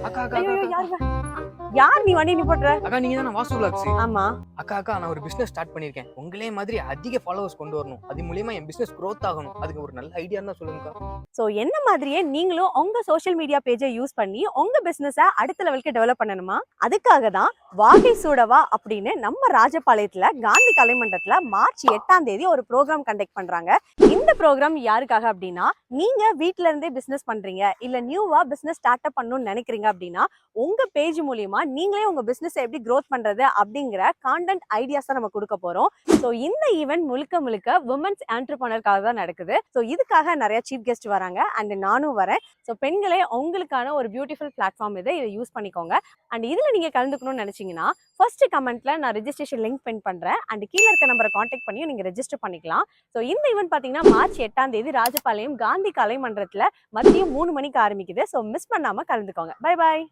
அக்கா அக்கா ஐயோ அக்கா யாருங்க? யார் நீ வண்டி நிப்பாட்டுற? அக்கா நீங்க தானே வாசு விலாக்ஸ்? ஆமா. அக்கா நான் ஒரு பிசினஸ் ஸ்டார்ட் பண்ணிருக்கேன். உங்களே மாதிரி அதிக ஃபாலோவர்ஸ் கொண்டு வரணும். அது மூலியமா என் பிசினஸ் growth ஆகணும். அதுக்கு ஒரு நல்ல ஐடியா இருந்தா சொல்லுங்கக்கா. சோ என்ன மாதிரியே நீங்களும் உங்க சோஷியல் மீடியா பேஜை யூஸ் பண்ணி உங்க பிசினஸ அடுத்த லெவலுக்கு டெவலப் பண்ணணுமா? அதுக்காக தான் வாகை சூடவா அப்படின்னு நம்ம ராஜபாளையத்துல காந்தி கலைமண்டலத்துல மார்ச் 8ஆம் தேதி ஒரு ப்ரோக்ராம் கண்டக்ட் பண்றாங்க. இந்த ப்ரோக்ராம் யாருக்காக அப்படின்னா, நீங்க வீட்ல இருந்தே பிசினஸ் பண்றீங்க இல்ல நியூவா பிசினஸ் ஸ்டார்ட் அப் பண்ணணும்னு நினைக்கிறீங்க அப்படின்னா, உங்க பேஜ் மூலியமா நீங்களே உங்க பிசினஸ் எப்படி growth பண்றது அப்படிங்கிற கான்டென்ட் ஐடியாஸ் தான் நம்ம கொடுக்க போறோம். சோ இந்த ஈவென்ட் முழுக்க முழுக்க விமன்ஸ் ஆண்டர்பிரனர்க்காக தான் நடக்குது. சோ இதுக்காக நிறைய சீஃப் கெஸ்ட் வராங்க அண்ட் நானும் வரேன். ஸோ பெண்களே உங்களுக்கான ஒரு பியூட்டிஃபுல் பிளாட்ஃபார்ம் இதை யூஸ் பண்ணிக்கோங்க. அண்ட் இதில் நீங்கள் கலந்துக்கணும்னு நினச்சிங்கன்னா ஃபர்ஸ்ட் கமெண்ட்ல நான் ரெஜிஸ்ட்ரேஷன் லிங்க் பின் பண்ணுறேன். அண்ட் கீழே இருக்க நம்பரை காண்டாக்ட் பண்ணி நீங்கள் ரெஜிஸ்டர் பண்ணிக்கலாம். ஸோ இந்த ஈவெண்ட் பார்த்தீங்கன்னா மார்ச் 8ஆம் தேதி ராஜபாளையம் காந்தி கலைமன்றத்தில் மதியம் 3 மணிக்கு ஆரம்பிக்குது. ஸோ மிஸ் பண்ணாமல் கலந்துக்கோங்க. Bye bye.